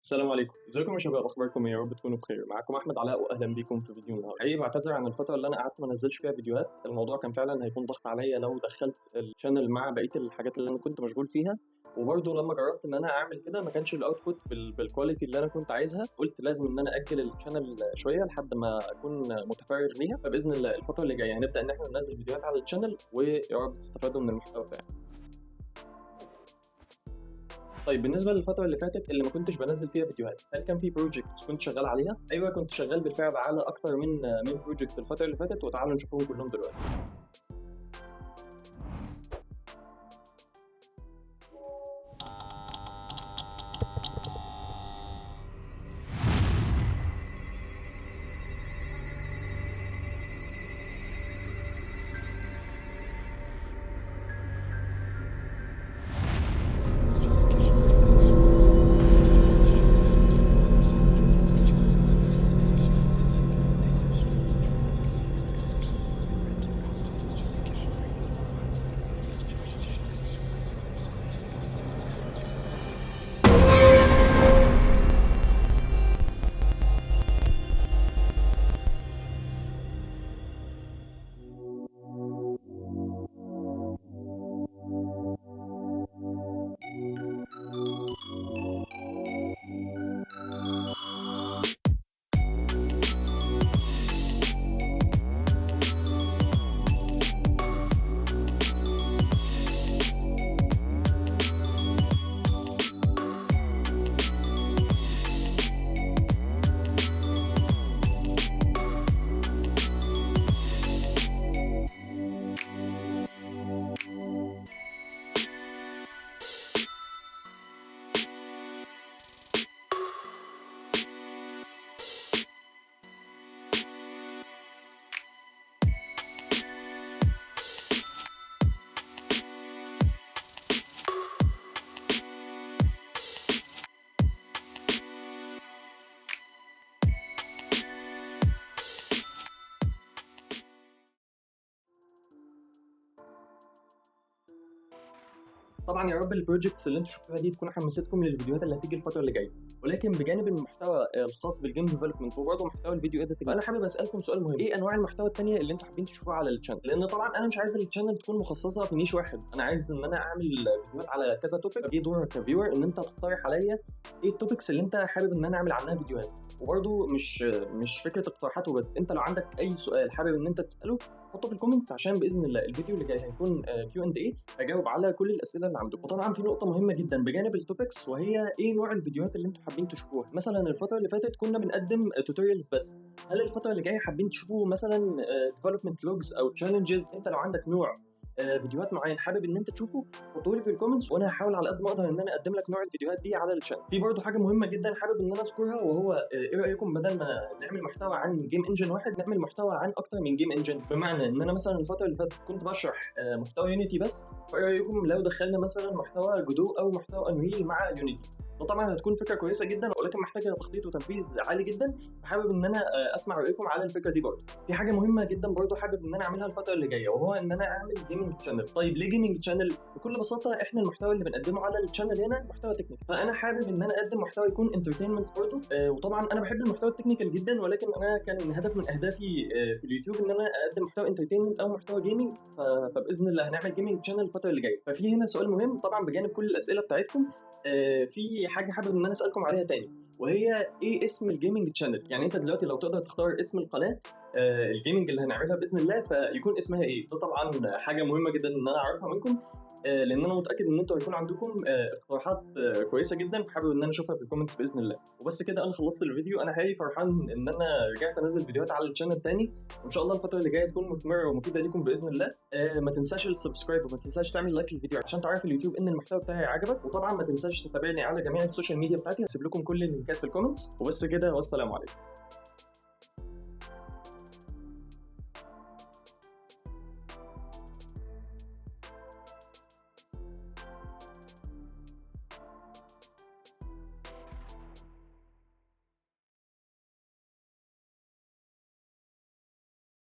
السلام عليكم، ازيكم يا شباب؟ اخباركم ايه؟ يا رب تكونوا بخير. معاكم احمد علاء واهلا بيكم في فيديو النهارده. حقيقي بعتذر عن الفتره اللي انا قعدت ما انزلش فيها فيديوهات. الموضوع كان فعلا هيكون ضغط عليا لو دخلت الشانل مع بقيه الحاجات اللي انا كنت مشغول فيها، وبرده لما جربت ان انا اعمل كده ما كانش الاوتبوت بالكواليتي اللي انا كنت عايزها. قلت لازم ان انا اجل الشانل شويه لحد ما اكون متفرغ ليها. فباذن الله الفتره اللي جايه هنبدا ان احنا ننزل فيديوهات على الشانل، ويا رب تستفادوا من المحتوى بتاعي. طيب بالنسبه للفتره اللي فاتت اللي ما كنتش بنزل فيها فيديوهات، هل كان في بروجكتس كنت شغال عليها؟ ايوه، كنت شغال بالفعل على اكثر من بروجكت الفتره اللي فاتت، وتعالوا نشوفهم كلهم دلوقتي. طبعا يا رب البروجكتس اللي انتم شفتوها دي تكون حمستكم للفيديوهات اللي هتيجي الفتره اللي جايه، ولكن بجانب المحتوى الخاص بالجيم ديفلوبمنت وبرضه محتوى الفيديو اديتنج، انا حابب اسالكم سؤال مهم: ايه انواع المحتوى الثانيه اللي انتم حابين تشوفوها على الشانل؟ لان طبعا انا مش عايز الشانل تكون مخصصه في نيش واحد، انا عايز ان انا اعمل فيديوهات على كذا توبيك. دي دورك كفيور ان انت تقترح عليا ايه التوبكس اللي انت حابب ان انا اعمل عنها فيديوهات، وبرضه مش فكره اقتراحات وبس، انت لو عندك اي سؤال حابب ان انت تساله حطه في الكومنتس، عشان باذن الله الفيديو اللي جاي هيكون كيو اند اي، هجاوب على كل الاسئله اللي عندكم. وطبعا في نقطه مهمه جدا بجانب التوبكس، وهي ايه نوع الفيديوهات اللي انتم حابين تشوفوها. مثلا الفتره اللي فاتت كنا بنقدم توتوريالز بس، هل الفتره اللي جايه حابين تشوفوا مثلا ديفلوبمنت لوجز او تشالنجز؟ انت لو عندك نوع فيديوهات معين حابب ان انت تشوفه حطه لي في الكومنتس، وانا هحاول على قد ما اقدر ان انا اقدم لك نوع الفيديوهات دي على الشانل. في برضه حاجه مهمه جدا حابب ان انا اذكرها، وهو ايه رايكم بدل ما نعمل محتوى عن جيم انجن واحد نعمل محتوى عن اكتر من جيم انجن؟ بمعنى ان انا مثلا الفتره اللي فاتت كنت بشرح محتوى يونيتي بس، فايه رايكم لو دخلنا مثلا محتوى جودو او محتوى انريل مع يونيتي؟ وطبعا هتكون فكره كويسه جدا، ولكن محتاجه تخطيط وتنفيذ عالي جدا، فحابب ان انا اسمع رايكم على الفكره دي. برضه في حاجه مهمه جدا برضه حابب ان انا اعملها الفتره اللي جايه، وهو ان انا اعمل جيمنج شانل. طيب ليه جيمنج شانل؟ بكل بساطه احنا المحتوى اللي بنقدمه على الشانل هنا محتوى تكنيكال، فانا حابب ان انا اقدم محتوى يكون انترتينمنت برضه. وطبعا انا بحب المحتوى التكنيكال جدا، ولكن انا كان هدف من اهدافي في اليوتيوب ان انا اقدم محتوى انترتينمنت او محتوى جيمنج، فباذن الله هنعمل جيمنج شانل الفتره اللي جايه. ففي هنا سؤال مهم طبعا بجانب كل الاسئله بتاعتكم، في حاجه حابب ان انا اسالكم عليها تاني، وهي ايه اسم الجيمنج شانل؟ يعني انت دلوقتي لو تقدر تختار اسم القناه الجيمنج اللي هنعملها باذن الله، فيكون اسمها ايه؟ ده طبعا حاجه مهمه جدا ان انا اعرفها منكم، لان انا متاكد ان انتوا هيكون عندكم اقتراحات كويسه جدا، فحابب ان انا اشوفها في الكومنتس باذن الله. وبس كده انا خلصت الفيديو. انا حقيقي فرحان ان انا رجعت انزل فيديوهات على الشانل تاني، وان شاء الله الفتره اللي جايه تكون مثمره ومفيده ليكم باذن الله. ما تنساش السبسكرايب، وما تنساش تعمل لايك للفيديو عشان تعرف اليوتيوب ان المحتوى بتاعي عجبك، وطبعا ما تنساش تتابعني على جميع السوشيال ميديا بتاعتي، هسيب لكم كل اللينكات في الكومنتس. وبس كده، والسلام عليكم.